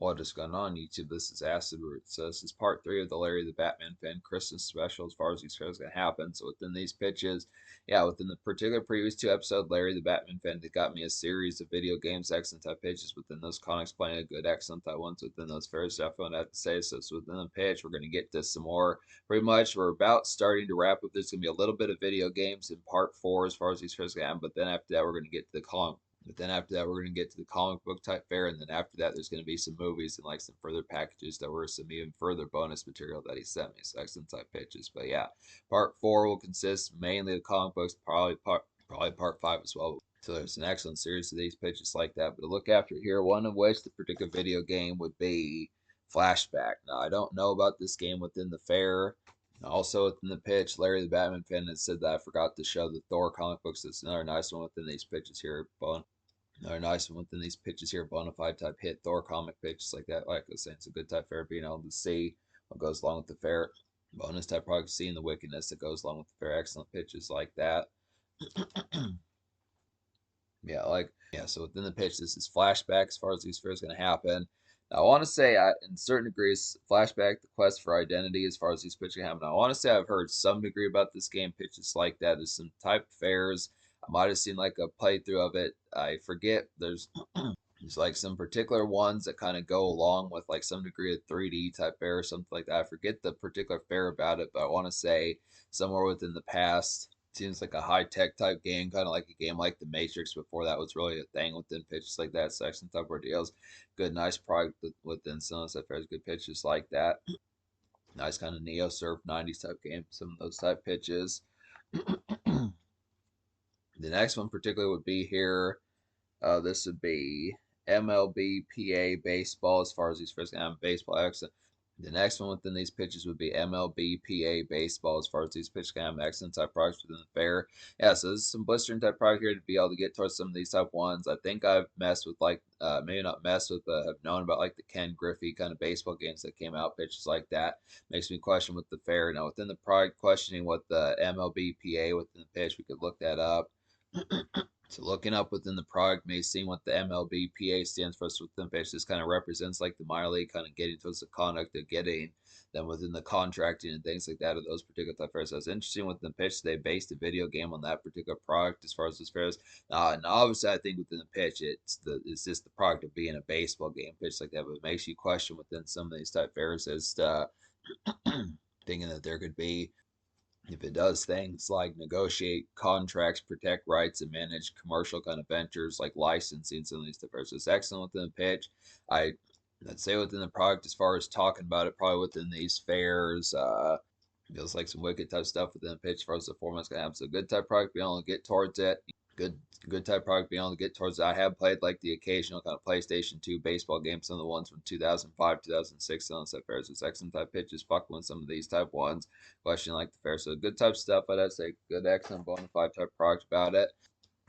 What is going on YouTube? This is Acid Root. So this is part 3 of the Larry the Batman fan Christmas special as far as these shows going to happen. So within these pitches, within the particular previous 2 episodes, Larry the Batman fan that got me a series of video games, excellent type pitches within those comics, playing a good excellent type ones within those fairs. Definitely I have to say so. So within the pitch, we're going to get to some more. Pretty much, we're about starting to wrap up. There's going to be a little bit of video games in part 4 as far as these fairs going to happen, but then after that, we're going to get to the column. But then after that, we're going to get to the comic book type fair, and then after that, there's going to be some movies and like some further packages that were some even further bonus material that he sent me. So excellent type pitches. But yeah, part 4 will consist mainly of comic books, probably part 5 as well. So there's an excellent series of these pitches like that. But to look after here, one of which the particular video game would be Flashback. Now I don't know about this game within the fair. Also within the pitch, Larry the Batman fan has said that I forgot to show the Thor comic books. That's another nice one within these pitches here. Another nice one within these pitches here, bona fide type hit Thor comic pitches like that. Like I was saying, it's a good type fair being able to see what goes along with the fair. Bonus type product, seeing the wickedness that goes along with the fair. Excellent pitches like that. So within the pitch, this is flashback as far as these fairs going to happen. Now, I want to say, in certain degrees, flashback, the quest for identity, as far as these pitches happen. I want to say I've heard some degree about this game pitches like that. There's some type fairs. I might have seen like a playthrough of it. I forget. There's like some particular ones that kind of go along with like some degree of 3D type fair or something like that. I forget the particular fair about it, but I want to say somewhere within the past. Seems like a high tech type game, kind of like a game like The Matrix before that was really a thing within pitches like that, section type ordeals. Good, nice product within some of those fairs, good pitches like that. Nice kind of neo surf 90s type game, some of those type pitches. The next one particularly would be here. This would be MLB PA baseball as far as these first game baseball excellent. The next one within these pitches would be MLB PA baseball as far as these pitch game excellent type products within the fair. Yeah, so this is some blistering type product here to be able to get towards some of these type ones. I think I've messed with like maybe not messed with, but have known about like the Ken Griffey kind of baseball games that came out, pitches like that. Makes me question with the fair. Now within the product, questioning what the MLB PA within the pitch, we could look that up. So looking up within the product may seem what the MLBPA stands for. So within pitch, this kind of represents like the minor league, kind of getting towards the conduct of getting them within the contracting and things like that of those particular type fairs. So it's interesting within the pitch, they based a video game on that particular product as far as this fairs. And obviously, I think within the pitch, it's just the product of being a baseball game pitch like that, but it makes you question within some of these type fairs as to thinking that there could be if it does things like negotiate contracts, protect rights, and manage commercial kind of ventures like licensing some of these different. So it's excellent within the pitch. I'd say within the product as far as talking about it, probably within these fairs. Feels like some wicked type stuff within the pitch as far as the format's gonna have. So good type product, be able to get towards it. Good type product, being able to get towards it. I have played like the occasional kind of PlayStation 2 baseball games, some of the ones from 2005, 2006, on type fairs. It's excellent type pitches, fuck with some of these type ones. Question like the fair. So good type stuff, but I'd say good, excellent, bona fide type product about it.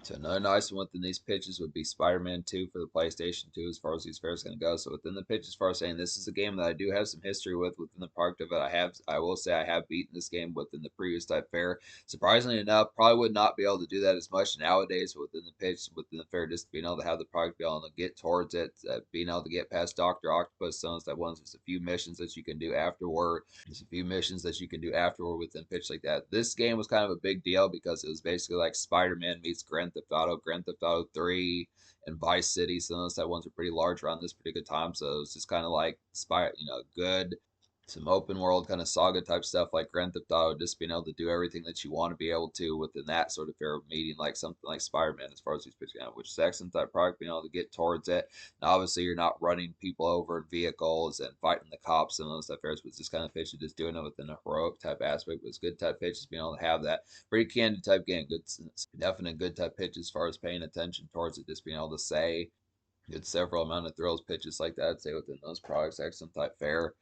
So another nice one within these pitches would be Spider-Man 2 for the PlayStation 2 as far as these fairs going to go. So within the pitch, as far as saying this is a game that I do have some history with within the product of it. I will say I have beaten this game within the previous type fair. Surprisingly enough, probably would not be able to do that as much nowadays within the pitch, within the fair, just being able to have the product, be able to get towards it, being able to get past Dr. Octopus, some of that ones. There's a few missions that you can do afterward. There's a few missions that you can do afterward within pitch like that. This game was kind of a big deal because it was basically like Spider-Man meets Grand Theft Auto 3, and Vice City. So those type ones are pretty large around this particular time. So it was just kind of like good some open world kind of saga type stuff like Grand Theft Auto, just being able to do everything that you want to be able to within that sort of fair of meeting, like something like Spider-Man as far as these pitching out, which is excellent type product, being able to get towards it. And obviously, you're not running people over in vehicles and fighting the cops and those type fairs, but just kind of pitch, just doing it within a heroic type aspect. But it's good type pitches, being able to have that pretty candid type game, good, definite good type pitch as far as paying attention towards it, just being able to say good several amount of thrills pitches like that. I'd say within those products, excellent type fair.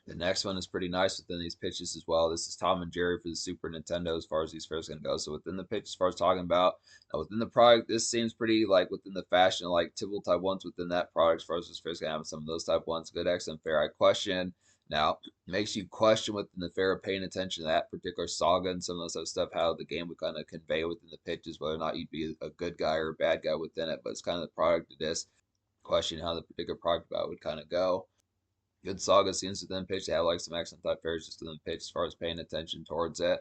The next one is pretty nice within these pitches as well. This is Tom and Jerry for the Super Nintendo as far as these fairs going to go. So within the pitch, as far as talking about within the product, this seems pretty like within the fashion, like typical type ones within that product as far as this fair's going to have some of those type ones. Good, excellent, fair. I question now makes you question within the fair of paying attention to that particular saga and some of those other stuff, how the game would kind of convey within the pitches, whether or not you'd be a good guy or a bad guy within it. But it's kind of the product of this. questioning how the particular product about would kind of go. Good saga scenes within the pitch. They have like some excellent type fairs just within the pitch as far as paying attention towards it.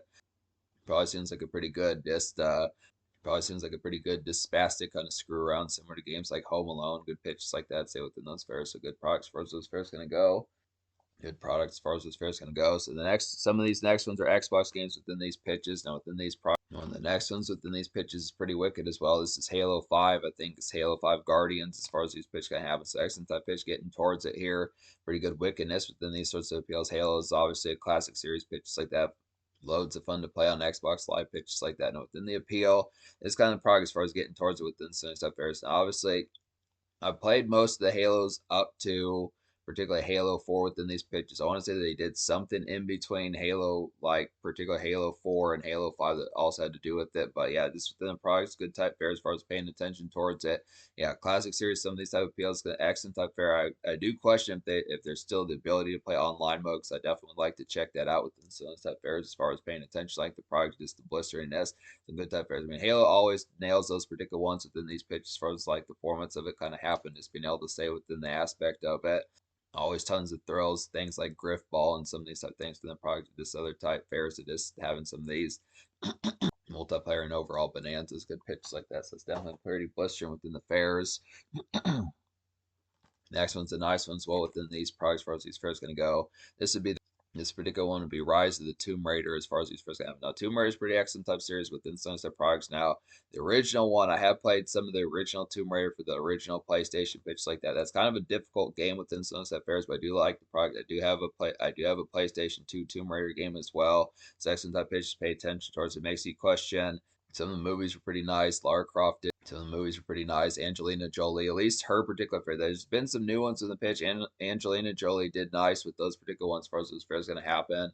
Probably seems like a pretty good just spastic kind of screw around similar to games like Home Alone. Good pitches like that, say within those fairs. So good products as far as those fairs gonna go. Good products as far as those fairs gonna go. So some of these next ones are Xbox games within these pitches. Now within these products, one of the next ones within these pitches is pretty wicked as well. This is Halo 5. I think it's Halo 5 Guardians as far as these pitches gonna happen. So excellent type pitch getting towards it here. Pretty good wickedness within these sorts of appeals. Halo is obviously a classic series pitches like that. Loads of fun to play on Xbox Live pitches like that. And within the appeal, it's kind of progress as far as getting towards it within some stuff there. Now, obviously, I've played most of the Halos up to particularly Halo 4 within these pitches. I want to say that they did something in between Halo, like particular Halo 4 and Halo 5 that also had to do with it. But yeah, this within the products, good type fair as far as paying attention towards it. Yeah, classic series, some of these type of appeals, excellent type fair. I do question if there's still the ability to play online mode, because I definitely would like to check that out within some of those type fairs as far as paying attention, like the product, just the blisteriness, some good type fairs. I mean, Halo always nails those particular ones within these pitches as far as like the formats of it kind of happen, just being able to stay within the aspect of it. Always tons of thrills, things like Griff Ball and some of these type things, but then probably just other type fairs of just having some of these multiplayer and overall bonanzas, good pitches like that. So it's definitely pretty blistering within the fairs. Next one's a nice one as well within these products as far as these fairs going to go. This particular one would be Rise of the Tomb Raider as far as these first have. Now, Tomb Raider is pretty excellent type series within some of their products. Now, the original one, I have played some of the original Tomb Raider for the original PlayStation pitch like that. That's kind of a difficult game within some of fairs, but I do like the product. I do have a PlayStation 2 Tomb Raider game as well. It's excellent type pitch to pay attention towards. It makes you question. Some of the movies were pretty nice. Lara Croft did. Some of the movies were pretty nice. Angelina Jolie, at least her particular fair. There's been some new ones in the pitch, and Angelina Jolie did nice with those particular ones as far as those fairs going to happen.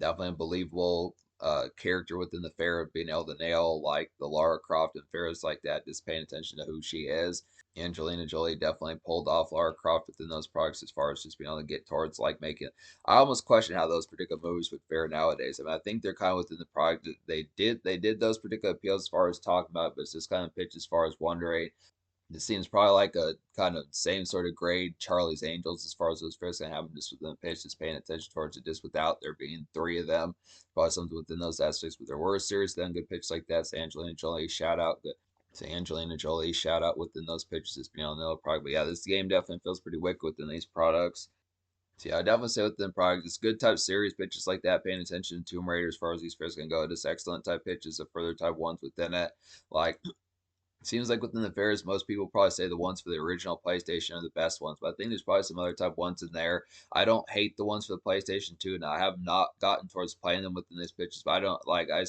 Definitely a believable character within the fair of being able to nail like the Lara Croft and fairs like that, just paying attention to who she is. Angelina Jolie definitely pulled off Lara Croft within those products as far as just being able to get towards like making. I almost question how those particular movies would fare nowadays. I mean, I think they're kind of within the product. They did those particular appeals as far as talking about, it, but it's just kind of pitched as far as wondering. It seems probably like a kind of same sort of grade Charlie's Angels as far as those fairs gonna happen just within the pitch, just paying attention towards it, just without there being three of them. Probably something within those aspects, but there were a series then good pitch like that. So Angelina Jolie shout out. To Angelina Jolie shout out within those pitches as being on the other product. But yeah, this game definitely feels pretty wicked within these products. So yeah, I definitely say within products, it's good type series pitches like that, paying attention to Tomb Raider as far as these fairs can go. Just excellent type pitches of further type ones within it. Like it seems like within the fairs, most people probably say the ones for the original PlayStation are the best ones, but I think there's probably some other type ones in there. I don't hate the ones for the PlayStation 2, Now I have not gotten towards playing them within these pitches, but I don't like I.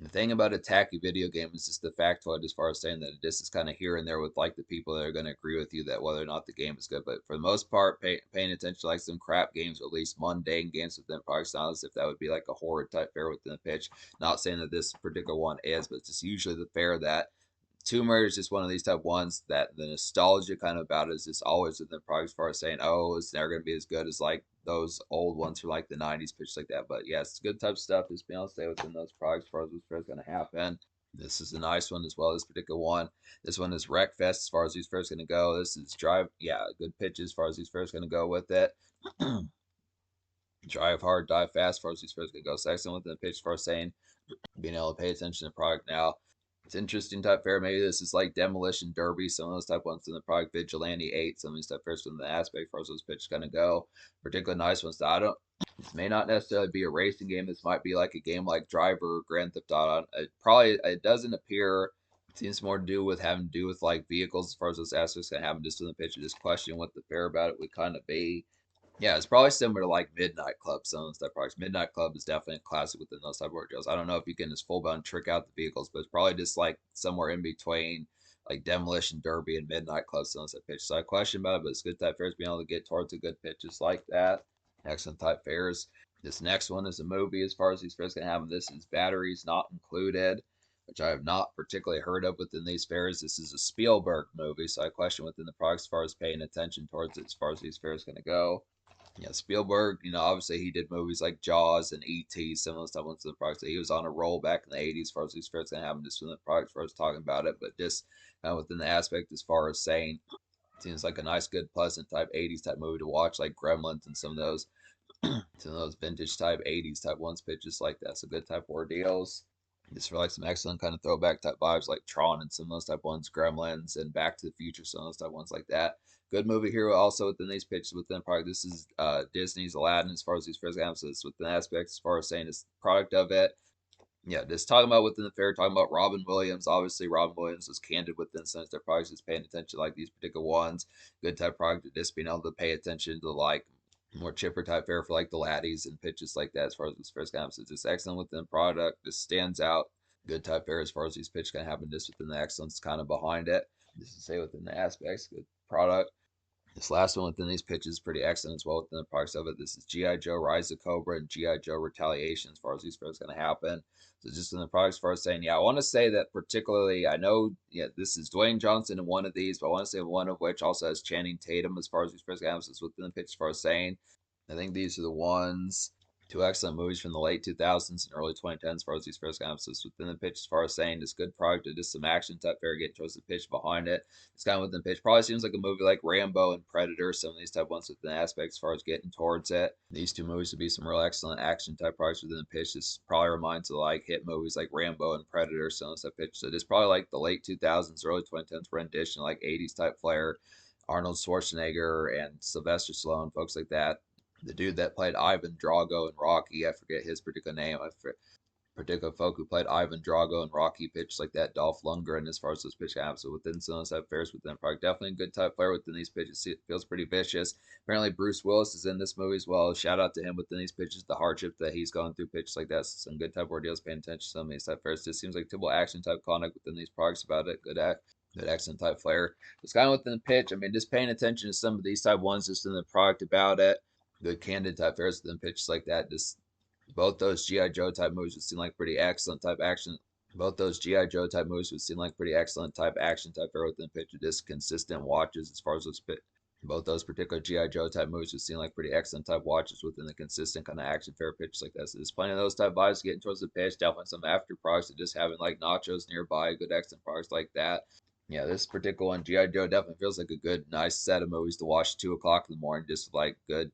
The thing about a tacky video game is just the factoid as far as saying that this is kind of here and there with like the people that are going to agree with you that whether or not the game is good. But for the most part, paying attention to like some crap games, or at least mundane games within products, not as if that would be like a horror type fair within the pitch. Not saying that this particular one is, but it's just usually the fair that Tomb Raider is just one of these type ones that the nostalgia kind of about it is just always in the product as far as saying, oh, it's never going to be as good as like those old ones from like the 90s pitch like that. But yeah, it's good type stuff. Just being able to stay within those products as far as what's going to happen. This is a nice one as well. This particular one. This one is Wreckfest as far as these fairs going to go. This is Drive. Yeah, good pitch as far as these fairs going to go with it. Drive hard, dive fast as far as these fairs going to go. So excellent with the pitch as far as saying being able to pay attention to the product now. It's interesting type fair. Maybe this is like Demolition Derby, some of those type ones in the product. Vigilante 8, some of these type fairs from the aspect far as those pitches gonna go. Particularly nice ones that I don't. This may not necessarily be a racing game. This might be like a game like Driver or Grand Theft Auto. It doesn't appear. It seems more to do with having to do with like vehicles as far as those aspects gonna happen just in the pitch. Just question what the fair about it would kind of be. Yeah, it's probably similar to like Midnight Club, some of those type products. Midnight Club is definitely a classic within those type of deals. I don't know if you can just full bound trick out the vehicles, but it's probably just like somewhere in between like Demolition Derby and Midnight Club, some of those pitch. So I question about it, but it's good type fairs being able to get towards a good pitches like that. Excellent type fairs. This next one is a movie as far as these fairs can have. This is Batteries Not Included, which I have not particularly heard of within these fairs. This is a Spielberg movie, so I question within the products as far as paying attention towards it as far as these fairs going to go. Yeah, Spielberg, obviously he did movies like Jaws and E.T., some of those stuff ones in the products. He was on a roll back in the 80s as far as these fairs going to happen just from the products as far as talking about it, but just within the aspect as far as saying Seems like a nice, good, pleasant type 80s type movie to watch, like Gremlins and some of those vintage type 80s type ones pitches like that. So good type ordeals. Just for like some excellent kind of throwback type vibes like Tron and some of those type ones, Gremlins and Back to the Future, some of those type ones like that. Good movie hero also within these pitches within product. This is Disney's Aladdin as far as these first emphasis within aspects as far as saying it's product of it. Yeah, just talking about within the fair, talking about Robin Williams. Obviously, Robin Williams was candid within some of their products, just paying attention to like these particular ones. Good type product, just being able to pay attention to like more chipper type fare for like the laddies and pitches like that as far as this first comes. It's just excellent within the product, just stands out. Good type fare as far as these pitches can happen, just within the excellence kind of behind it. Just to say within the aspects, good product. This last one within these pitches is pretty excellent as well within the parts of it. This is G.I. Joe Rise of Cobra and G.I. Joe Retaliation as far as these are going to happen. So just in the products as far as saying, yeah, I want to say that particularly, I know, yeah, this is Dwayne Johnson in one of these, but I want to say one of which also has Channing Tatum as far as these first emphasis within the pitch as far as saying. I think these are the ones. Two excellent movies from the late 2000s and early 2010s as far as these first emphasis within the pitch as far as saying this good product and just some action type fair getting towards the pitch behind it. It's kind of within the pitch. Probably seems like a movie like Rambo and Predator, some of these type ones within the aspects as far as getting towards it. These two movies would be some real excellent action type products within the pitch. This probably reminds of like hit movies like Rambo and Predator, some of that pitch. So it's probably like the late 2000s, early 2010s rendition, like 80s type flair. Arnold Schwarzenegger and Sylvester Stallone, folks like that. The dude that played Ivan Drago in Rocky, I forget his particular name. I forget particular folk who played Ivan Drago and Rocky pitch like that. Dolph Lundgren, as far as those pitch apps, so within some of those affairs within product, definitely a good type player within these pitches. It feels pretty vicious. Apparently, Bruce Willis is in this movie as well. Shout out to him within these pitches, the hardship that he's going through pitches like that. So some good type ordeals, paying attention to some of these type affairs. Just seems like typical action type conduct within these products about it. Good act. Good excellent type flair. It's kind of within the pitch. I mean, just paying attention to some of these type ones, just in the product about it. Good candid type fairs within pitches like that. Just both those GI Joe type movies would seem like pretty excellent type action. Both those GI Joe type movies would seem like pretty excellent type action type fair within picture. Just consistent watches as far as those both those particular GI Joe type movies would seem like pretty excellent type watches within the consistent kind of action fair pitches like that. So there's plenty of those type vibes getting towards the pitch. Definitely some after products of just having like nachos nearby, good excellent products like that. Yeah, this particular one, GI Joe, definitely feels like a good, nice set of movies to watch 2 o'clock in the morning. Just like good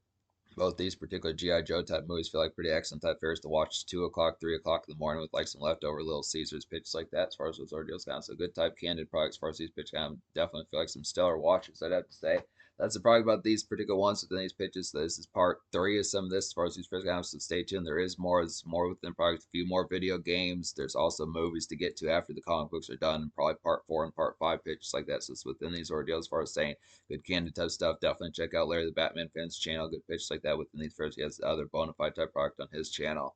both these particular GI Joe type movies feel like pretty excellent type fairs to watch 2 o'clock, 3 o'clock in the morning with like some leftover Little Caesars pitches like that. As far as those ordeals count, so good type candid products. As far as these pitches count, definitely feel like some stellar watches. I'd have to say. That's the product about these particular ones within these pitches. So this is part 3 of some of this as far as these first counts. So stay tuned. There is more. There's more within product. A few more video games. There's also movies to get to after the comic books are done. And probably part 4 and part 5 pitches like that. So it's within these ordeals as far as saying good candid type stuff. Definitely check out Larry the Batman Fans channel. Good pitches like that within these first. He has other bona fide type product on his channel.